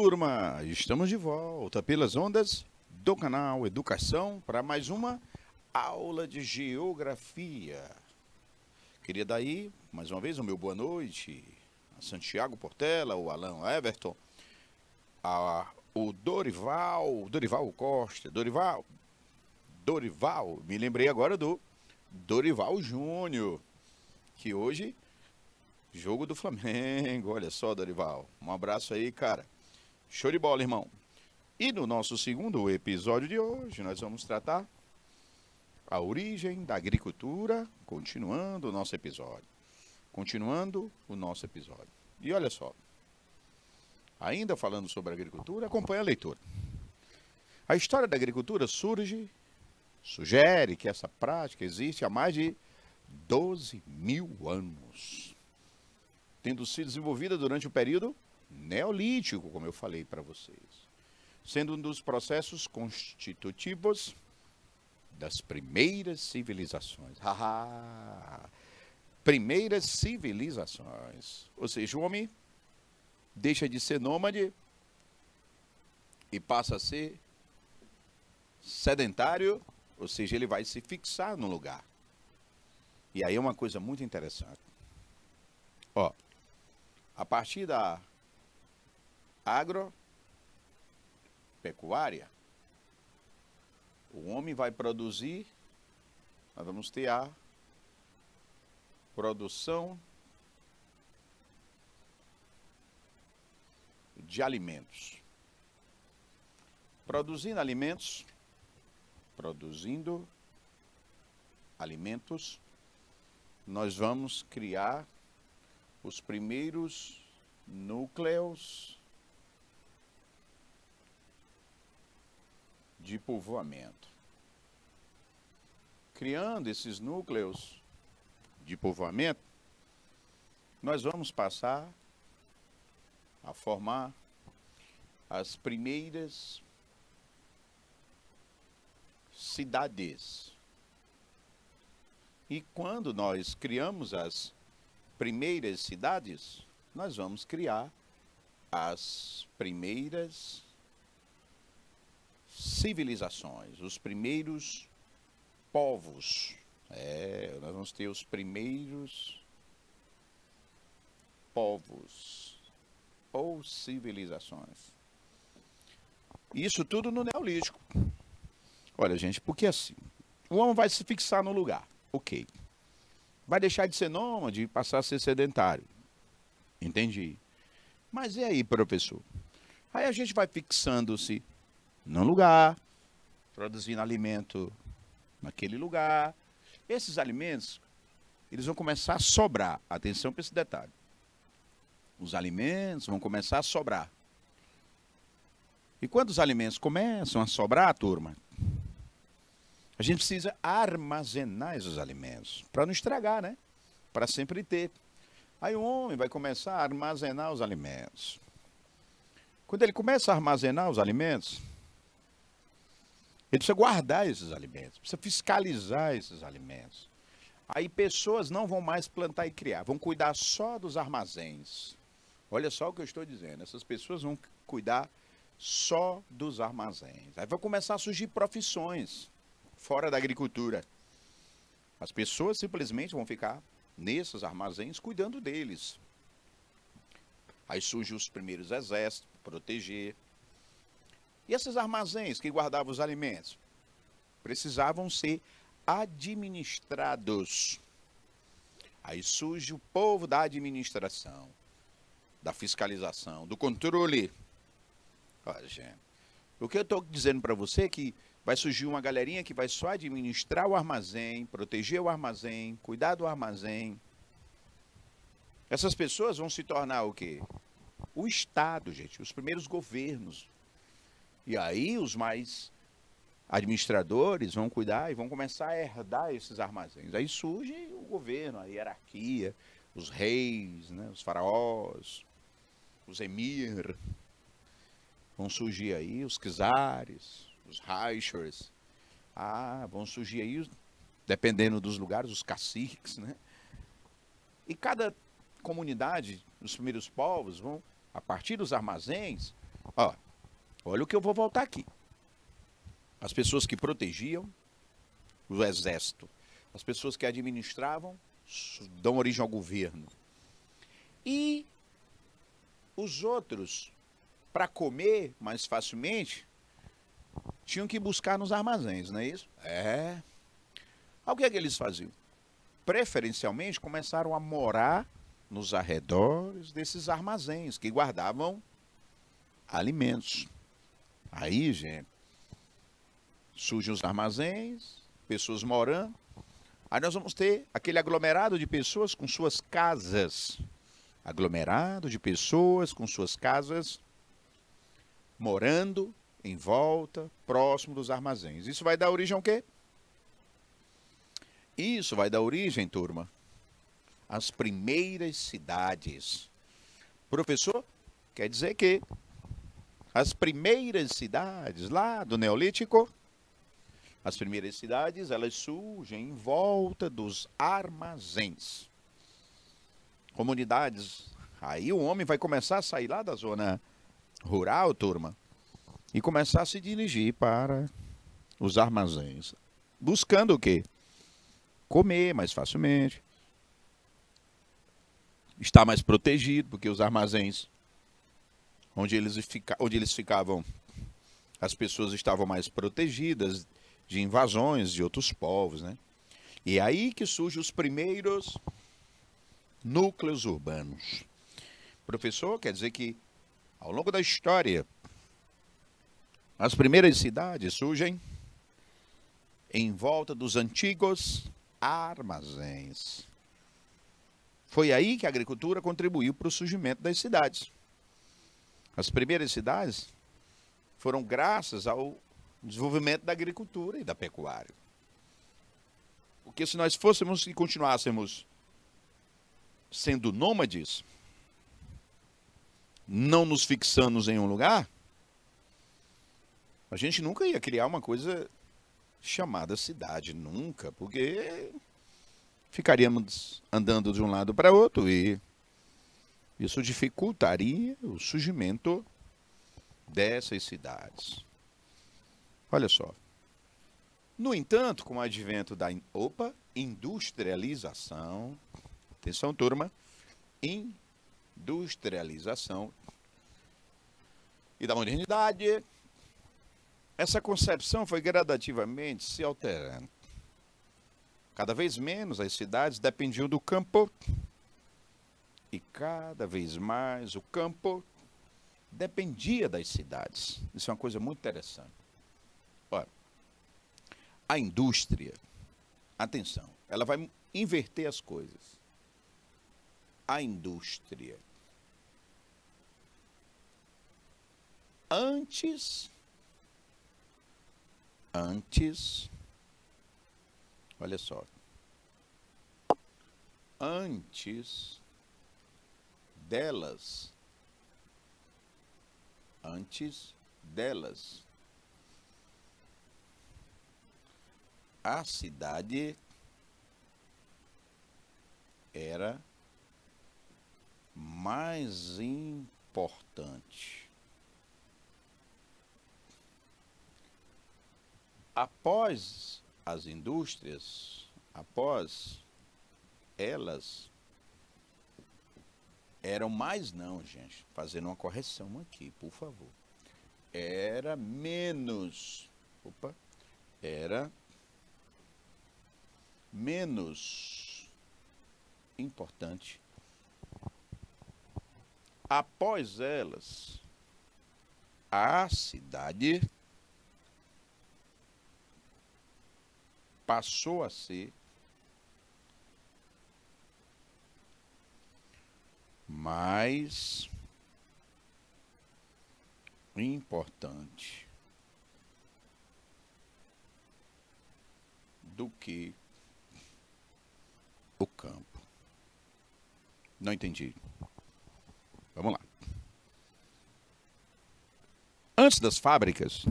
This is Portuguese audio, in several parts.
turma! Estamos de volta pelas ondas do canal Educação para mais uma aula de geografia. Queria dar aí, mais uma vez, o meu boa noite a Santiago Portela, o Alan Everton, o Dorival Costa, Dorival, me lembrei agora do Dorival Júnior, que hoje, jogo do Flamengo, olha só, Dorival, um abraço aí, cara, show de bola, irmão. E no nosso segundo episódio de hoje, nós vamos tratar a origem da agricultura, continuando o nosso episódio. E olha só, ainda falando sobre a agricultura, acompanha a leitura. A história da agricultura sugere que essa prática existe há mais de 12 mil anos, tendo sido desenvolvida durante o período neolítico, como eu falei para vocês, sendo um dos processos constitutivos das primeiras civilizações. Primeiras civilizações. Ou seja, o homem deixa de ser nômade e passa a ser sedentário, ou seja, ele vai se fixar no lugar. E aí é uma coisa muito interessante. Ó, a partir da agropecuária, o homem vai produzir, nós vamos ter a produção de alimentos. Produzindo alimentos, nós vamos criar os primeiros núcleos de povoamento. Criando esses núcleos de povoamento, nós vamos passar a formar as primeiras cidades. E quando nós criamos as primeiras cidades, nós vamos criar as primeiras civilizações, os primeiros povos. Nós vamos ter os primeiros povos ou civilizações. Isso tudo no Neolítico. Olha, gente, porque assim, o homem vai se fixar no lugar, ok. Vai deixar de ser nômade e passar a ser sedentário. Entendi. Mas e aí, professor? Aí a gente vai fixando-se num lugar, produzindo alimento naquele lugar. Esses alimentos, eles vão começar a sobrar. Atenção para esse detalhe. Os alimentos vão começar a sobrar. E quando os alimentos começam a sobrar, turma, a gente precisa armazenar esses alimentos para não estragar, né? Para sempre ter. Aí o homem vai começar a armazenar os alimentos. Quando ele começa a armazenar os alimentos, ele precisa guardar esses alimentos, precisa fiscalizar esses alimentos. Aí pessoas não vão mais plantar e criar, vão cuidar só dos armazéns. Olha só o que eu estou dizendo, essas pessoas vão cuidar só dos armazéns. Aí vão começar a surgir profissões fora da agricultura. As pessoas simplesmente vão ficar nesses armazéns cuidando deles. Aí surgem os primeiros exércitos para proteger. E esses armazéns que guardavam os alimentos precisavam ser administrados. Aí surge o povo da administração, da fiscalização, do controle. Olha, gente, o que eu estou dizendo para você é que vai surgir uma galerinha que vai só administrar o armazém, proteger o armazém, cuidar do armazém. Essas pessoas vão se tornar o quê? O Estado, gente, os primeiros governos. E aí os mais administradores vão cuidar e vão começar a herdar esses armazéns. Aí surge o governo, a hierarquia, os reis, né, os faraós, os emir. Vão surgir aí os czares, os reichers. Vão surgir aí, dependendo dos lugares, os caciques, né? E cada comunidade, os primeiros povos, vão, a partir dos armazéns, Ó, olha o que eu vou voltar aqui. As pessoas que protegiam o exército, as pessoas que administravam, dão origem ao governo. E os outros, para comer mais facilmente, tinham que buscar nos armazéns, não é isso? É. O que é que eles faziam? Preferencialmente começaram a morar nos arredores desses armazéns que guardavam alimentos. Aí, gente, surgem os armazéns, pessoas morando. Aí nós vamos ter aquele aglomerado de pessoas com suas casas. Aglomerado de pessoas com suas casas, morando em volta, próximo dos armazéns. Isso vai dar origem ao quê? Isso vai dar origem, turma, às primeiras cidades. Professor, quer dizer que as primeiras cidades lá do Neolítico, as primeiras cidades, elas surgem em volta dos armazéns. Comunidades. Aí o homem vai começar a sair lá da zona rural, turma, e começar a se dirigir para os armazéns. Buscando o quê? Comer mais facilmente. Estar mais protegido, porque os armazéns onde eles ficavam, as pessoas estavam mais protegidas de invasões de outros povos, né? E é aí que surgem os primeiros núcleos urbanos. Professor, quer dizer que ao longo da história, as primeiras cidades surgem em volta dos antigos armazéns. Foi aí que a agricultura contribuiu para o surgimento das cidades. As primeiras cidades foram graças ao desenvolvimento da agricultura e da pecuária. Porque se nós fôssemos e continuássemos sendo nômades, não nos fixamos em um lugar, a gente nunca ia criar uma coisa chamada cidade, nunca, porque ficaríamos andando de um lado para outro e isso dificultaria o surgimento dessas cidades. Olha só. No entanto, com o advento da industrialização, atenção turma, industrialização e da modernidade, essa concepção foi gradativamente se alterando. Cada vez menos as cidades dependiam do campo e cada vez mais o campo dependia das cidades. Isso é uma coisa muito interessante. Olha, a indústria, atenção, ela vai inverter as coisas. A indústria, antes, olha só, antes delas, a cidade era mais importante. Após as indústrias, após elas, eram mais não, gente, fazendo uma correção aqui, por favor. Era menos, era menos importante. Após elas, a cidade passou a ser mais importante do que o campo. Não entendi. Vamos lá. Antes das fábricas,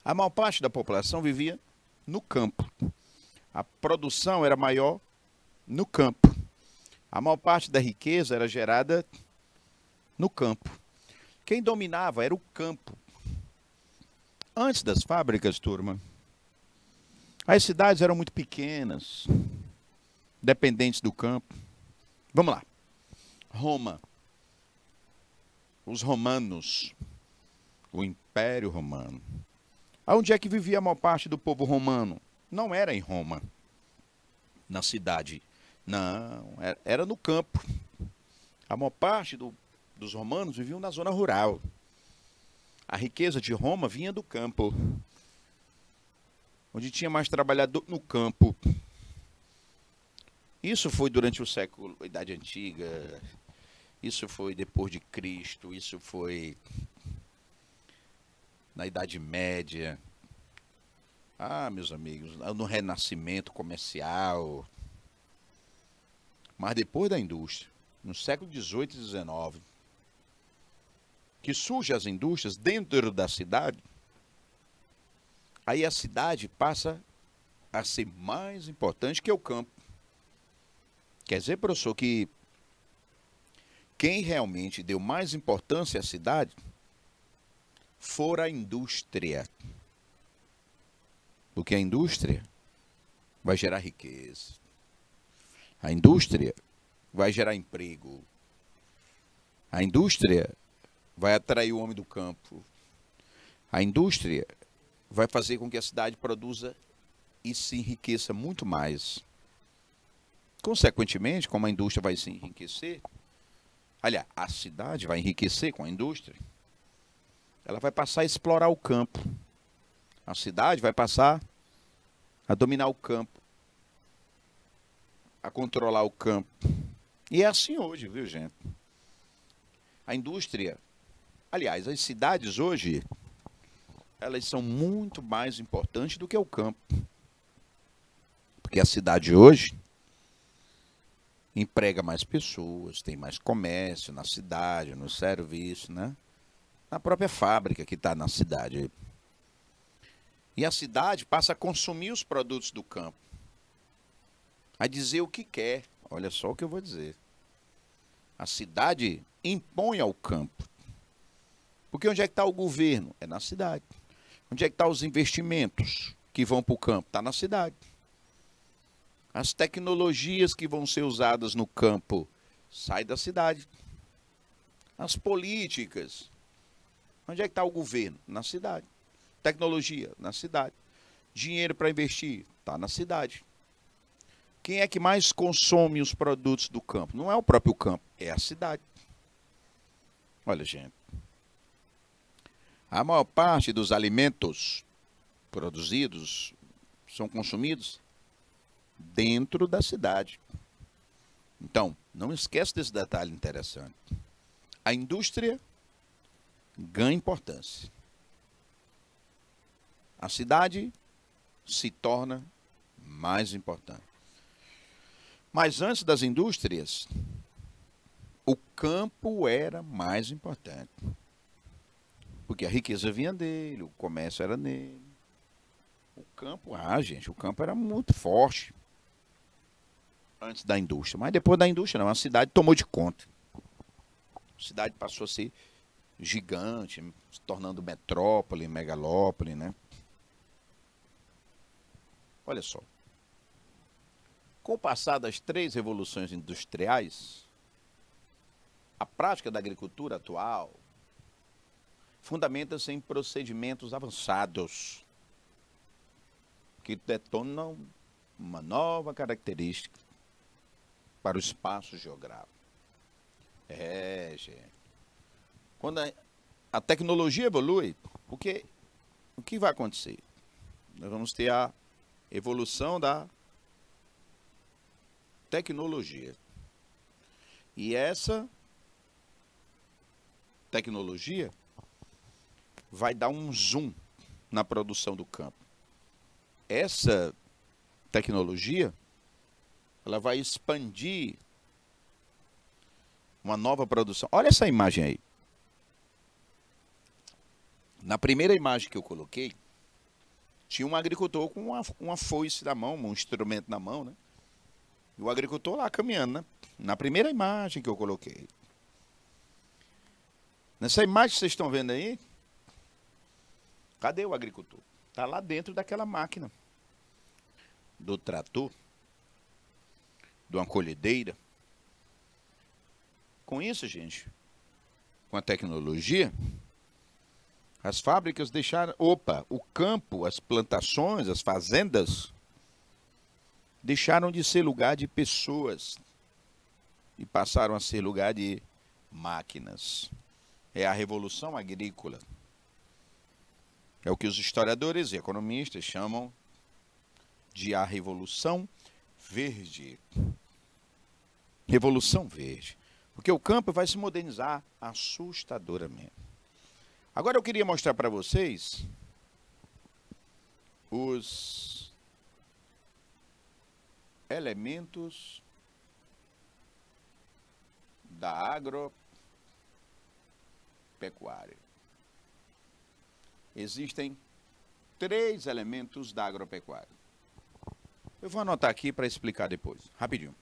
a maior parte da população vivia no campo. A produção era maior no campo. A maior parte da riqueza era gerada no campo. Quem dominava era o campo. Antes das fábricas, turma, as cidades eram muito pequenas, dependentes do campo. Vamos lá. Roma. Os romanos. O Império Romano. Onde é que vivia a maior parte do povo romano? Não era em Roma, na cidade. Não, era no campo. A maior parte dos romanos viviam na zona rural. A riqueza de Roma vinha do campo. Onde tinha mais trabalhador no campo. Isso foi durante o século, a Idade Antiga. Isso foi depois de Cristo. Isso foi na Idade Média. Ah, meus amigos, no Renascimento comercial. Mas depois da indústria, no século XVIII e XIX, que surgem as indústrias dentro da cidade, aí a cidade passa a ser mais importante que o campo. Quer dizer, professor, que quem realmente deu mais importância à cidade fora a indústria. Porque a indústria vai gerar riqueza. A indústria vai gerar emprego. A indústria vai atrair o homem do campo. A indústria vai fazer com que a cidade produza e se enriqueça muito mais. Consequentemente, como a indústria vai se enriquecer, aliás, a cidade vai enriquecer com a indústria, ela vai passar a explorar o campo. A cidade vai passar a dominar o campo, a controlar o campo. E é assim hoje, viu, gente? A indústria, aliás, as cidades hoje, elas são muito mais importantes do que o campo. Porque a cidade hoje emprega mais pessoas, tem mais comércio na cidade, no serviço, né? Na própria fábrica que está na cidade. E a cidade passa a consumir os produtos do campo. A dizer o que quer. Olha só o que eu vou dizer. A cidade impõe ao campo. Porque onde é que está o governo? É na cidade. Onde é que estão os investimentos que vão para o campo? Está na cidade. As tecnologias que vão ser usadas no campo saem da cidade. As políticas. Onde é que está o governo? Na cidade. Tecnologia? Na cidade. Dinheiro para investir? Está na cidade. Quem é que mais consome os produtos do campo? Não é o próprio campo, é a cidade. Olha, gente. A maior parte dos alimentos produzidos são consumidos dentro da cidade. Então, não esquece desse detalhe interessante. A indústria ganha importância. A cidade se torna mais importante. Mas antes das indústrias, o campo era mais importante. Porque a riqueza vinha dele, o comércio era nele. O campo, gente, o campo era muito forte antes da indústria. Mas depois da indústria, não, a cidade tomou de conta. A cidade passou a ser gigante, se tornando metrópole, megalópole, né? Olha só. Com o passar das 3 revoluções industriais, a prática da agricultura atual fundamenta-se em procedimentos avançados que detonam uma nova característica para o espaço geográfico. Gente. Quando a tecnologia evolui, o que vai acontecer? Nós vamos ter a evolução da tecnologia. E essa tecnologia vai dar um zoom na produção do campo. Essa tecnologia, ela vai expandir uma nova produção. Olha essa imagem aí. Na primeira imagem que eu coloquei, tinha um agricultor com uma foice na mão, um instrumento na mão, né? E o agricultor lá caminhando, né? Na primeira imagem que eu coloquei. Nessa imagem que vocês estão vendo aí, cadê o agricultor? Está lá dentro daquela máquina, do trator, de uma colhedeira. Com isso, gente, com a tecnologia, as fábricas deixaram, o campo, as plantações, as fazendas, deixaram de ser lugar de pessoas e passaram a ser lugar de máquinas. É a revolução agrícola. É o que os historiadores e economistas chamam de a Revolução Verde. Revolução Verde. Porque o campo vai se modernizar assustadoramente. Agora eu queria mostrar para vocês os elementos da agropecuária. Existem 3 elementos da agropecuária. Eu vou anotar aqui para explicar depois, rapidinho.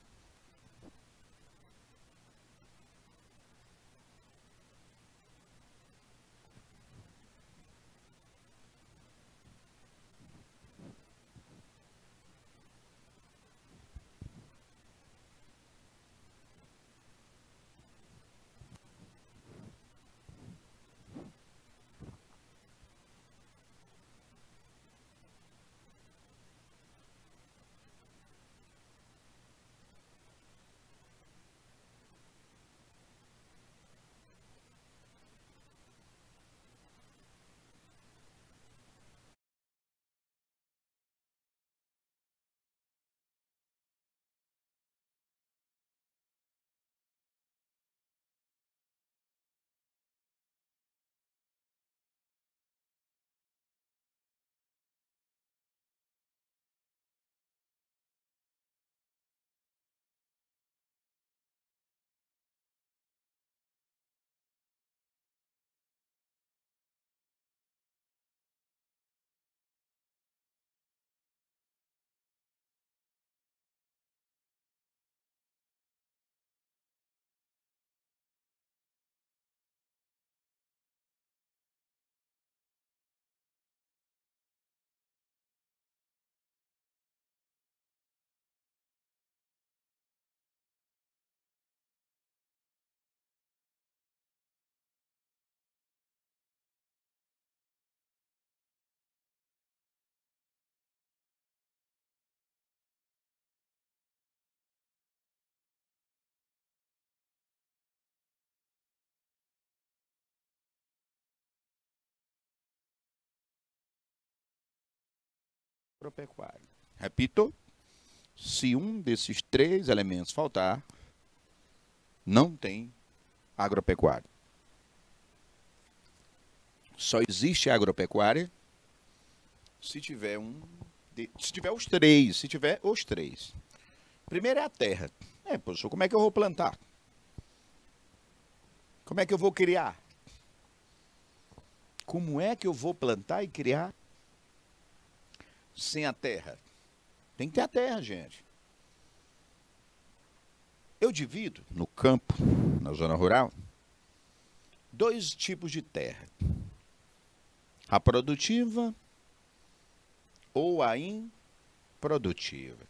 Agropecuária. Repito, se um desses 3 elementos faltar, não tem agropecuária. Só existe agropecuária se tiver se tiver os 3. Primeiro é a terra. Professor, como é que eu vou plantar? Como é que eu vou criar? Como é que eu vou plantar e criar sem a terra? Tem que ter a terra, gente. Eu divido no campo, na zona rural, 2 tipos de terra. A produtiva ou a improdutiva.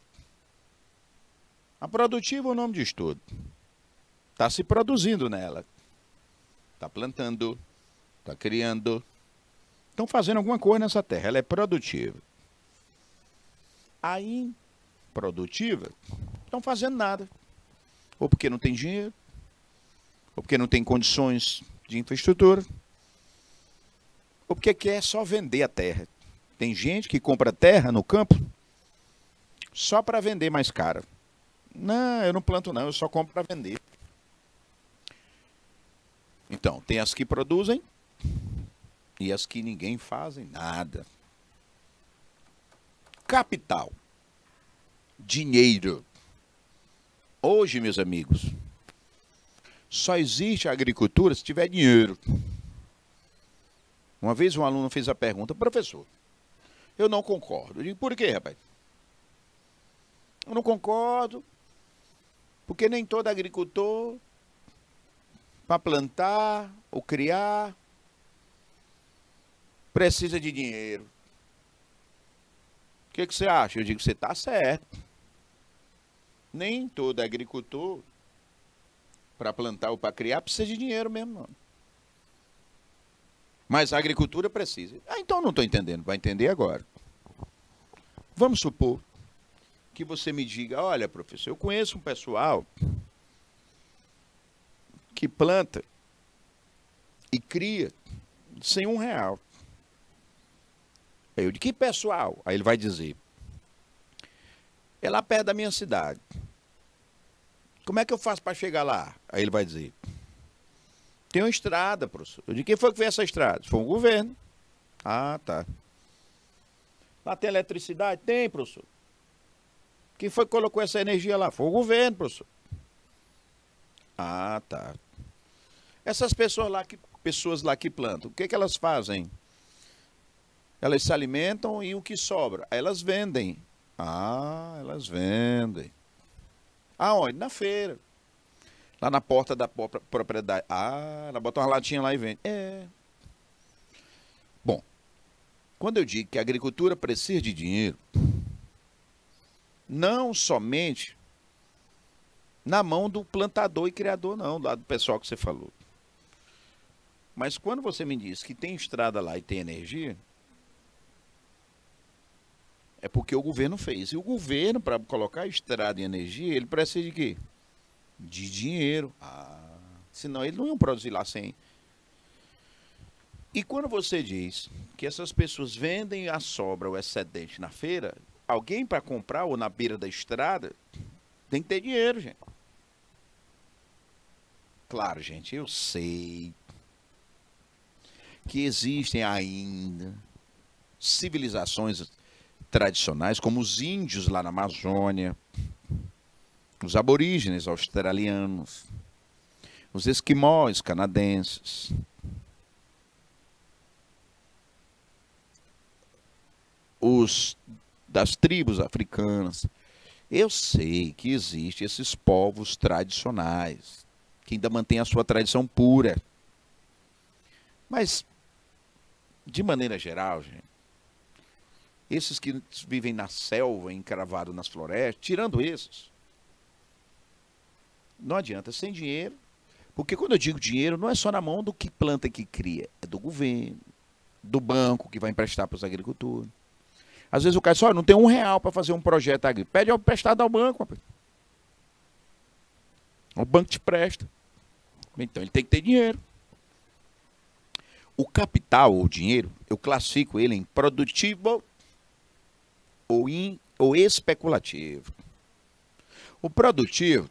A produtiva, o nome diz tudo. Está se produzindo nela. Está plantando, está criando. Estão fazendo alguma coisa nessa terra. Ela é produtiva. A improdutiva, estão fazendo nada. Ou porque não tem dinheiro, ou porque não tem condições de infraestrutura, ou porque quer só vender a terra. Tem gente que compra terra no campo só para vender mais caro. Não, eu não planto não, eu só compro para vender. Então, tem as que produzem e as que ninguém fazem nada. Capital. Dinheiro. Hoje, meus amigos, só existe a agricultura se tiver dinheiro. Uma vez um aluno fez a pergunta: professor, eu não concordo. Eu digo: por quê, rapaz? Eu não concordo porque nem todo agricultor para plantar ou criar, precisa de dinheiro. O que você acha? Eu digo que você está certo. Nem todo agricultor, para plantar ou para criar, precisa de dinheiro mesmo, não. Mas a agricultura precisa. Ah, então não estou entendendo. Vai entender agora. Vamos supor que você me diga, olha, professor, eu conheço um pessoal que planta e cria sem R$1. Aí eu digo, que pessoal? Aí ele vai dizer, é lá perto da minha cidade. Como é que eu faço para chegar lá? Aí ele vai dizer, tem uma estrada, professor. Eu digo, quem foi que fez essa estrada? Foi o governo. Ah, tá. Lá tem eletricidade? Tem, professor. Quem foi que colocou essa energia lá? Foi o governo, professor. Ah, tá. Essas pessoas lá que plantam, o que que elas fazem? Elas se alimentam e o que sobra? Elas vendem. Ah, elas vendem. Aonde? Na feira. Lá na porta da propriedade. Ah, ela bota uma latinha lá e vende. É. Bom, quando eu digo que a agricultura precisa de dinheiro, não somente na mão do plantador e criador, não, lá do pessoal que você falou. Mas quando você me diz que tem estrada lá e tem energia, é porque o governo fez. E o governo, para colocar estrada e energia, ele precisa de quê? De dinheiro. Ah, senão ele não ia produzir lá sem. E quando você diz que essas pessoas vendem a sobra, o excedente na feira, alguém para comprar ou na beira da estrada tem que ter dinheiro, gente. Claro, gente, eu sei que existem ainda civilizações tradicionais, como os índios lá na Amazônia, os aborígenes australianos, os esquimós canadenses, os das tribos africanas. Eu sei que existem esses povos tradicionais, que ainda mantêm a sua tradição pura. Mas, de maneira geral, gente, esses que vivem na selva, encravados nas florestas, tirando esses, não adianta, sem dinheiro, porque quando eu digo dinheiro, não é só na mão do que planta e que cria, é do governo, do banco que vai emprestar para os agricultores. Às vezes o cara só não tem R$1 para fazer um projeto agrícola, pede emprestado ao banco, rapaz. O banco te presta. Então ele tem que ter dinheiro. O capital, ou dinheiro, eu classifico ele em produtivo ou especulativo. O produtivo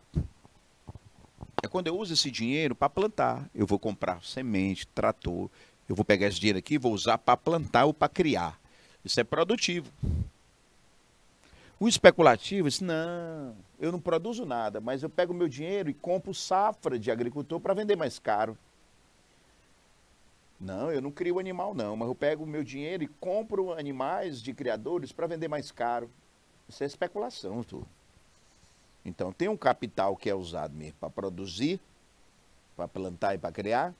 é quando eu uso esse dinheiro para plantar. Eu vou comprar semente, trator, eu vou pegar esse dinheiro aqui e vou usar para plantar ou para criar. Isso é produtivo. O especulativo diz, não, eu não produzo nada, mas eu pego o meu dinheiro e compro safra de agricultor para vender mais caro. Não, eu não crio animal não, mas eu pego o meu dinheiro e compro animais de criadores para vender mais caro. Isso é especulação, tu. Então tem um capital que é usado mesmo para produzir, para plantar e para criar.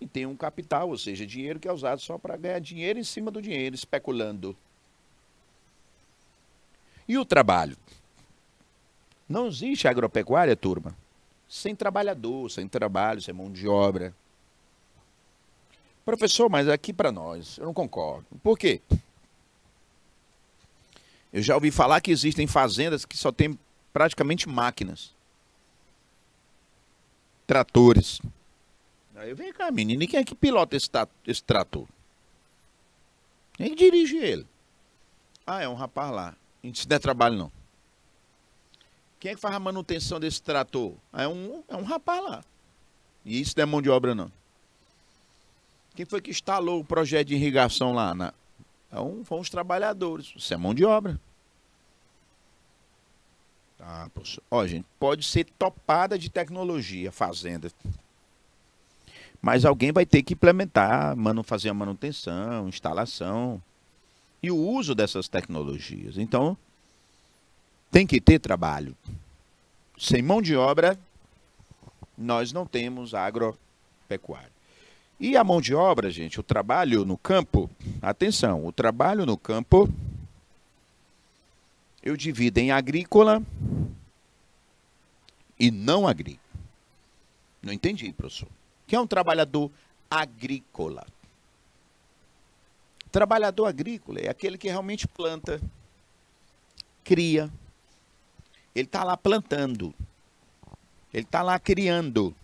E tem um capital, ou seja, dinheiro que é usado só para ganhar dinheiro em cima do dinheiro, especulando. E o trabalho? Não existe agropecuária, turma, sem trabalhador, sem trabalho, sem mão de obra. Professor, mas aqui para nós, eu não concordo. Por quê? Eu já ouvi falar que existem fazendas que só tem praticamente máquinas. Tratores. Aí vem cá, menino, e quem é que pilota esse trator? Quem é que dirige ele? Ah, é um rapaz lá. Isso não é trabalho, não. Quem é que faz a manutenção desse trator? Ah, é um rapaz lá. E isso não é mão de obra, não. Quem foi que instalou o projeto de irrigação lá? Foram os trabalhadores. Isso é mão de obra. Ah, professor. Ó, gente, pode ser topada de tecnologia, fazenda. Mas alguém vai ter que implementar, fazer a manutenção, instalação e o uso dessas tecnologias. Então, tem que ter trabalho. Sem mão de obra, nós não temos agropecuária. E a mão de obra, gente, o trabalho no campo, atenção, o trabalho no campo, eu divido em agrícola e não agrícola. Não entendi, professor. O que é um trabalhador agrícola? Trabalhador agrícola é aquele que realmente planta, cria. Ele está lá plantando. Ele está lá criando.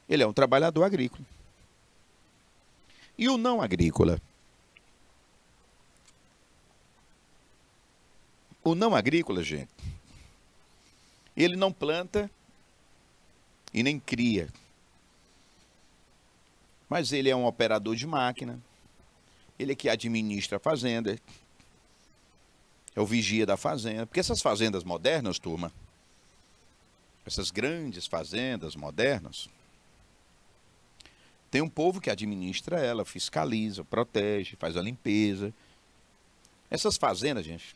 Ele é um trabalhador agrícola. E o não agrícola? O não agrícola, gente, ele não planta e nem cria. Mas ele é um operador de máquina. Ele é que administra a fazenda. É o vigia da fazenda. Porque essas fazendas modernas, turma, essas grandes fazendas modernas, tem um povo que administra ela, fiscaliza, protege, faz a limpeza. Essas fazendas, gente,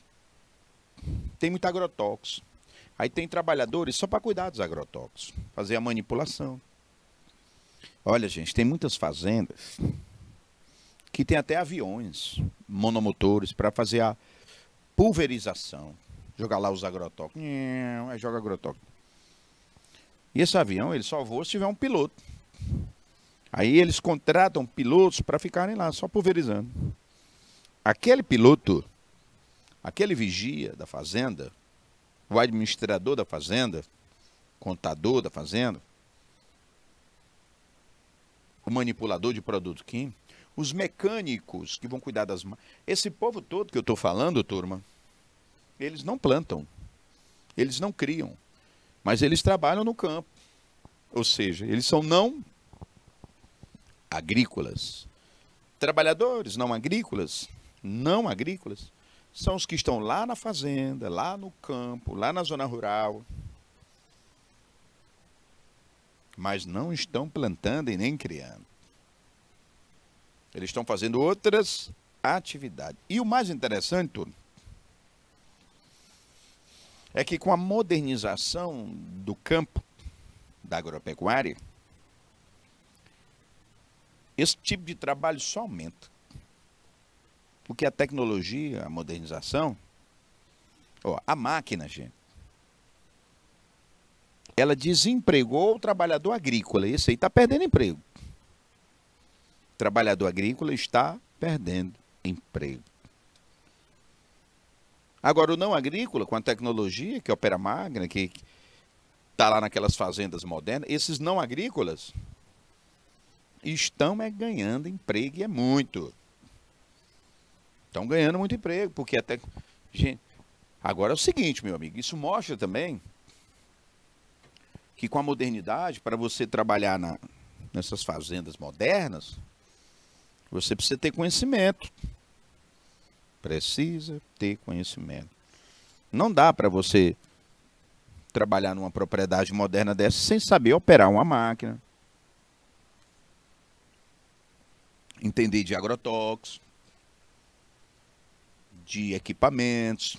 tem muito agrotóxico. Aí tem trabalhadores só para cuidar dos agrotóxicos, fazer a manipulação. Olha, gente, tem muitas fazendas que tem até aviões monomotores para fazer a pulverização. Jogar lá os agrotóxicos. Aí joga agrotóxico. E esse avião, ele só voa se tiver um piloto. Aí eles contratam pilotos para ficarem lá, só pulverizando. Aquele piloto, aquele vigia da fazenda, o administrador da fazenda, contador da fazenda, o manipulador de produto químico, os mecânicos que vão cuidar das... Esse povo todo que eu estou falando, turma, eles não plantam, eles não criam, mas eles trabalham no campo. Ou seja, eles são não agrícolas. Trabalhadores não agrícolas, são os que estão lá na fazenda, lá no campo, lá na zona rural, mas não estão plantando e nem criando. Eles estão fazendo outras atividades. E o mais interessante, turma, é que com a modernização do campo, da agropecuária, esse tipo de trabalho só aumenta. Porque a tecnologia, a modernização, a máquina, gente, ela desempregou o trabalhador agrícola. Esse aí está perdendo emprego. O trabalhador agrícola está perdendo emprego. Agora, o não agrícola, com a tecnologia, que opera a máquina, que está lá naquelas fazendas modernas, esses não agrícolas estão ganhando emprego, e é muito. Estão ganhando muito emprego, porque até... Gente, agora é o seguinte, meu amigo, isso mostra também que com a modernidade, para você trabalhar nessas fazendas modernas, você precisa ter conhecimento. Precisa ter conhecimento. Não dá para você trabalhar numa propriedade moderna dessa sem saber operar uma máquina, entender de agrotóxicos, de equipamentos,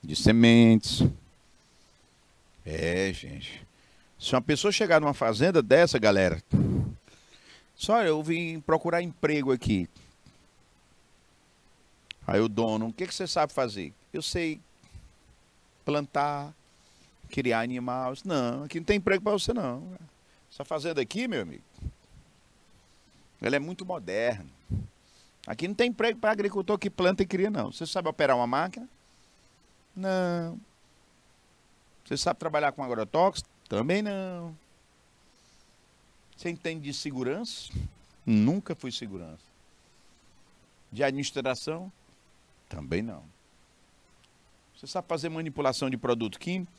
de sementes. Gente. Se uma pessoa chegar numa fazenda dessa, galera, só eu vim procurar emprego aqui. Aí o dono, o que você sabe fazer? Eu sei plantar, criar animais. Não, aqui não tem emprego para você não. Essa fazenda aqui, meu amigo, ela é muito moderna. Aqui não tem emprego para agricultor que planta e cria, não. Você sabe operar uma máquina? Não. Você sabe trabalhar com agrotóxicos? Também não. Você entende de segurança? Nunca fui segurança. De administração? Também não. Você sabe fazer manipulação de produto químico?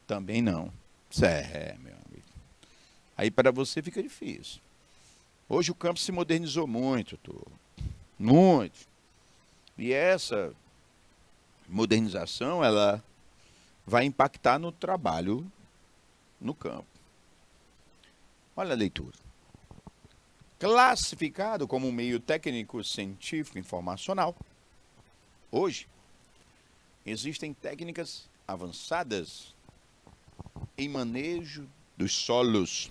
Também não. Meu amigo. Aí para você fica difícil. Hoje o campo se modernizou muito, muito. E essa modernização, ela vai impactar no trabalho no campo. Olha a leitura. Classificado como um meio técnico, científico, informacional, hoje existem técnicas avançadas em manejo dos solos,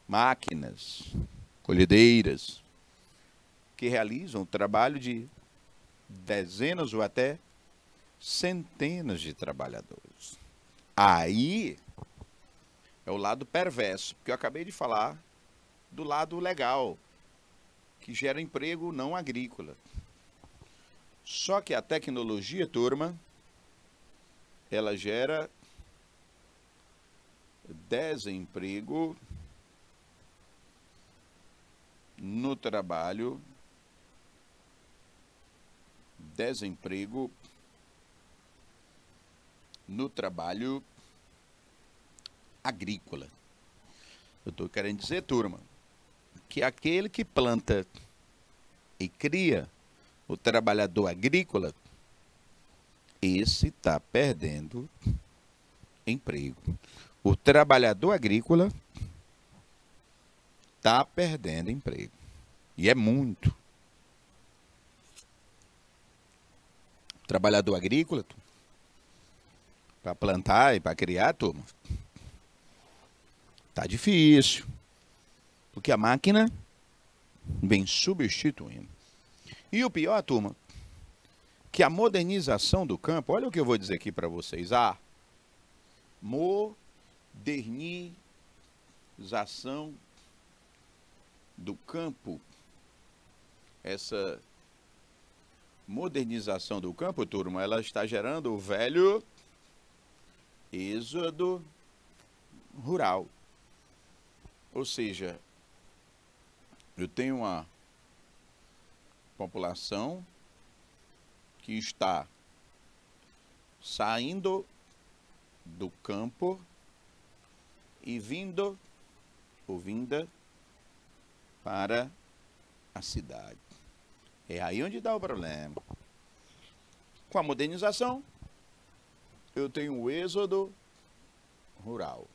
máquinas, colhedeiras, que realizam o trabalho de dezenas ou até centenas de trabalhadores. Aí é o lado perverso, porque eu acabei de falar do lado legal, que gera emprego não agrícola. Só que a tecnologia, turma, ela gera desemprego no trabalho, desemprego no trabalho agrícola. Eu estou querendo dizer, turma, que aquele que planta e cria o trabalhador agrícola, esse está perdendo emprego. O trabalhador agrícola está perdendo emprego. E é muito. O trabalhador agrícola, para plantar e para criar, turma, tá difícil. Porque a máquina vem substituindo. E o pior, turma, que a modernização do campo, olha o que eu vou dizer aqui para vocês. A modernização do campo, essa modernização do campo, turma, ela está gerando o velho êxodo rural. Ou seja, eu tenho uma população que está saindo do campo e vindo ou vinda para a cidade. É aí onde dá o problema. Com a modernização, eu tenho o êxodo rural.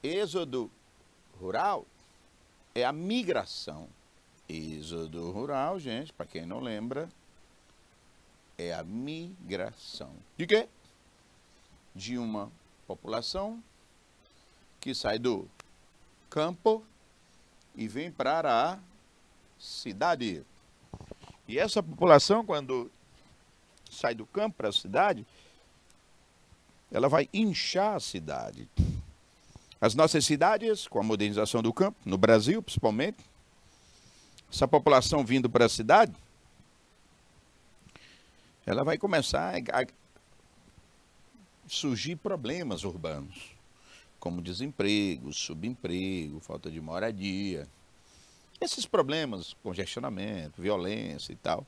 Êxodo rural é a migração. Êxodo rural, gente, para quem não lembra, é a migração. De quê? De uma população que sai do campo e vem para a cidade. E essa população, quando sai do campo para a cidade, ela vai inchar a cidade. As nossas cidades, com a modernização do campo, no Brasil principalmente, essa população vindo para a cidade, ela vai começar a surgir problemas urbanos, como desemprego, subemprego, falta de moradia. Esses problemas, congestionamento, violência e tal,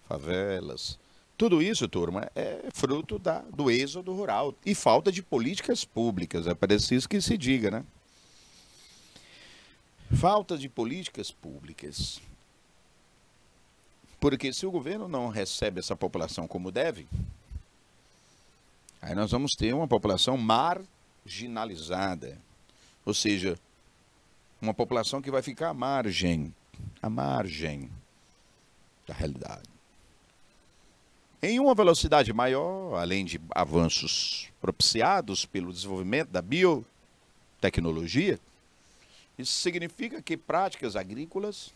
favelas. Tudo isso, turma, é fruto do êxodo rural e falta de políticas públicas, é preciso que se diga, né? Falta de políticas públicas. Porque se o governo não recebe essa população como deve, aí nós vamos ter uma população marginalizada. Ou seja, uma população que vai ficar à margem da realidade. Em uma velocidade maior, além de avanços propiciados pelo desenvolvimento da biotecnologia, isso significa que práticas agrícolas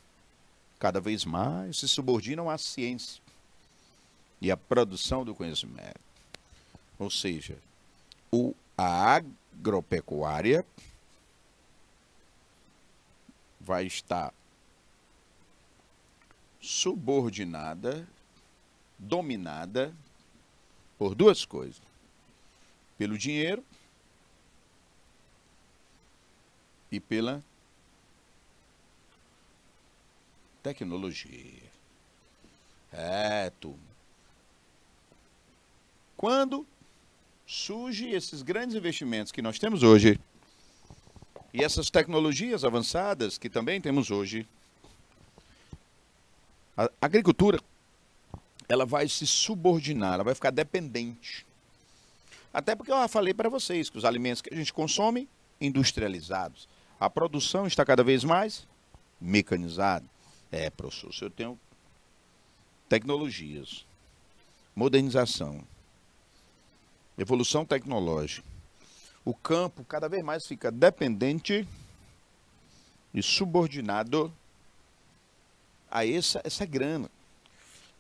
cada vez mais se subordinam à ciência e à produção do conhecimento. Ou seja, a agropecuária vai estar subordinada, dominada por duas coisas: pelo dinheiro e pela tecnologia. Turma. Quando surgem esses grandes investimentos que nós temos hoje e essas tecnologias avançadas que também temos hoje, a agricultura, ela vai se subordinar, ela vai ficar dependente. Até porque eu já falei para vocês que os alimentos que a gente consome, industrializados, a produção está cada vez mais mecanizada. Professor, se eu tenho tecnologias, modernização, evolução tecnológica, o campo cada vez mais fica dependente e subordinado a essa grana.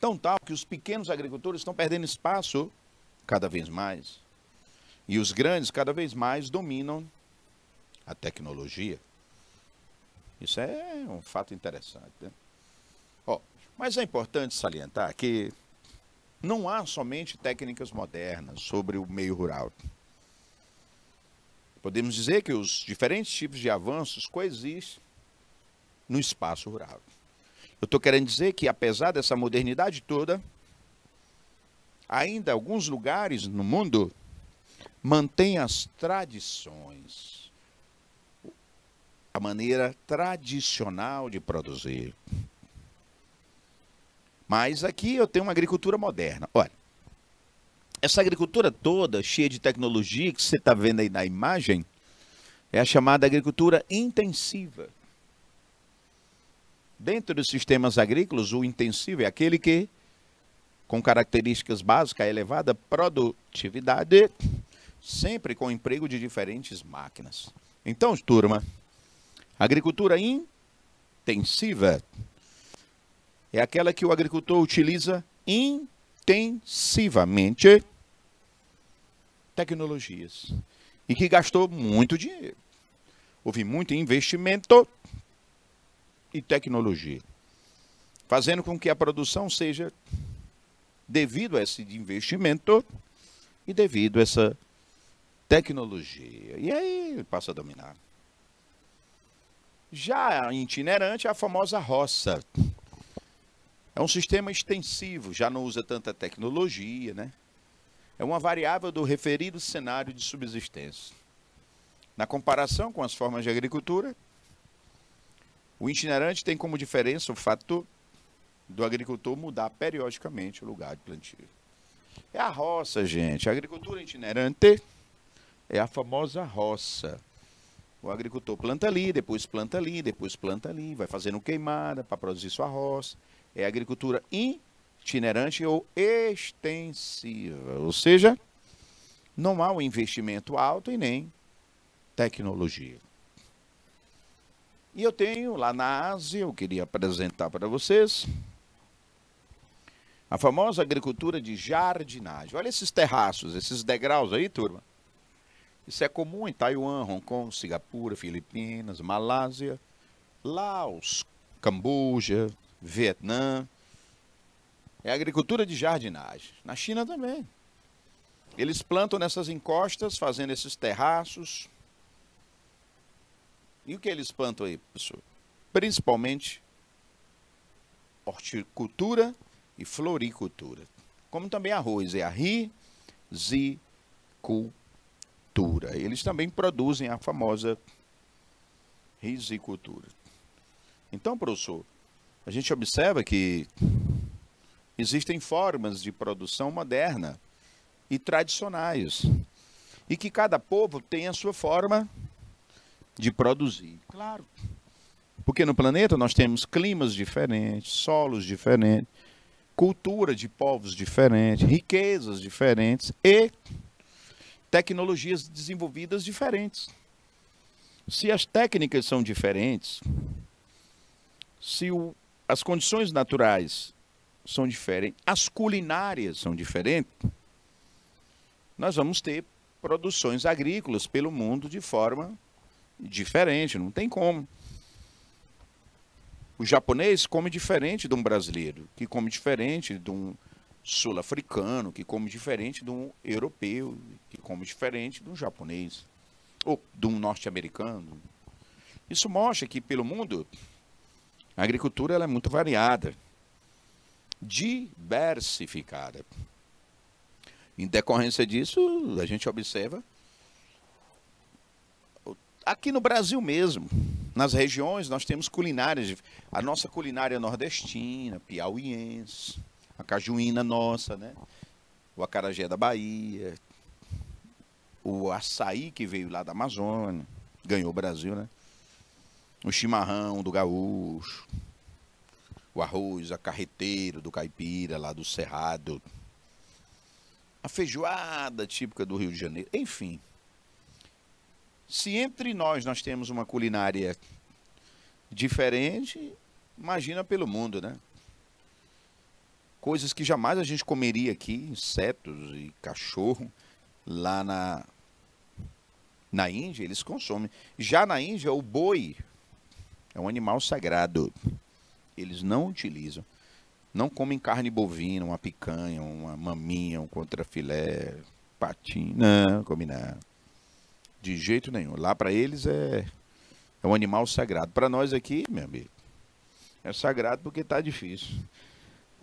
Tão tal que os pequenos agricultores estão perdendo espaço cada vez mais. E os grandes cada vez mais dominam a tecnologia. Isso é um fato interessante, né? Mas é importante salientar que não há somente técnicas modernas sobre o meio rural. Podemos dizer que os diferentes tipos de avanços coexistem no espaço rural. Eu estou querendo dizer que, apesar dessa modernidade toda, ainda alguns lugares no mundo mantêm as tradições, a maneira tradicional de produzir. Mas aqui eu tenho uma agricultura moderna. Olha, essa agricultura toda, cheia de tecnologia, que você está vendo aí na imagem, é a chamada agricultura intensiva. Dentro dos sistemas agrícolas, o intensivo é aquele que, com características básicas, a elevada produtividade, sempre com o emprego de diferentes máquinas. Então, turma, a agricultura intensiva é aquela que o agricultor utiliza intensivamente tecnologias e que gastou muito dinheiro. Houve muito investimento e tecnologia, fazendo com que a produção seja devido a esse investimento e devido a essa tecnologia. E aí ele passa a dominar. Já itinerante é a famosa roça. É um sistema extensivo, já não usa tanta tecnologia, né? É uma variável do referido cenário de subsistência. Na comparação com as formas de agricultura, o itinerante tem como diferença o fato do agricultor mudar periodicamente o lugar de plantio. É a roça, gente. A agricultura itinerante é a famosa roça. O agricultor planta ali, depois planta ali, depois planta ali, vai fazendo queimada para produzir sua roça. É a agricultura itinerante ou extensiva. Ou seja, não há um investimento alto e nem tecnologia. E eu tenho lá na Ásia, eu queria apresentar para vocês, a famosa agricultura de jardinagem. Olha esses terraços, esses degraus aí, turma. Isso é comum em Taiwan, Hong Kong, Singapura, Filipinas, Malásia, Laos, Camboja, Vietnã. É a agricultura de jardinagem. Na China também. Eles plantam nessas encostas, fazendo esses terraços. E o que eles plantam aí, professor? Principalmente horticultura e floricultura. Como também arroz, é a rizicultura. Eles também produzem a famosa rizicultura. Então, professor, a gente observa que existem formas de produção moderna e tradicionais. E que cada povo tem a sua forma de produzir. Claro. Porque no planeta nós temos climas diferentes, solos diferentes, cultura de povos diferentes, riquezas diferentes e tecnologias desenvolvidas diferentes. Se as técnicas são diferentes, se as condições naturais são diferentes, as culinárias são diferentes, nós vamos ter produções agrícolas pelo mundo de forma diferente, não tem como. O japonês come diferente de um brasileiro, que come diferente de um sul-africano, que come diferente de um europeu, que come diferente de um japonês, ou de um norte-americano. Isso mostra que pelo mundo a agricultura ela é muito variada, diversificada. Em decorrência disso, a gente observa aqui no Brasil mesmo, nas regiões, nós temos culinárias. A nossa culinária nordestina, piauiense, a cajuína nossa, né? O acarajé da Bahia, o açaí que veio lá da Amazônia, ganhou o Brasil, né? O chimarrão do gaúcho, o arroz acarreteiro do caipira, lá do Cerrado, a feijoada típica do Rio de Janeiro, enfim. Se entre nós temos uma culinária diferente, imagina pelo mundo, né? Coisas que jamais a gente comeria aqui, insetos e cachorro, lá na Índia eles consomem. Já na Índia, o boi é um animal sagrado. Eles não utilizam. Não comem carne bovina, uma picanha, uma maminha, um contrafilé, patinho. Não, come nada. De jeito nenhum. Lá para eles é um animal sagrado. Para nós aqui, meu amigo, é sagrado porque está difícil.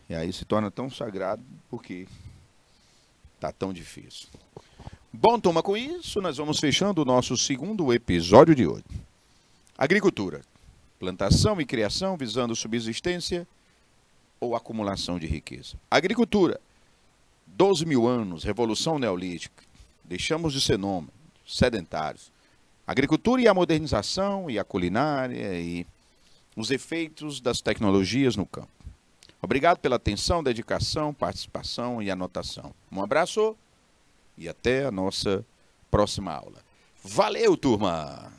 E aí se torna tão sagrado porque está tão difícil. Bom, turma, com isso nós vamos fechando o nosso segundo episódio de hoje. Agricultura. Plantação e criação visando subsistência ou acumulação de riqueza. Agricultura. 12 mil anos, revolução neolítica. Deixamos de ser nômades, sedentários. Agricultura e a modernização e a culinária e os efeitos das tecnologias no campo. Obrigado pela atenção, dedicação, participação e anotação. Um abraço e até a nossa próxima aula. Valeu, turma!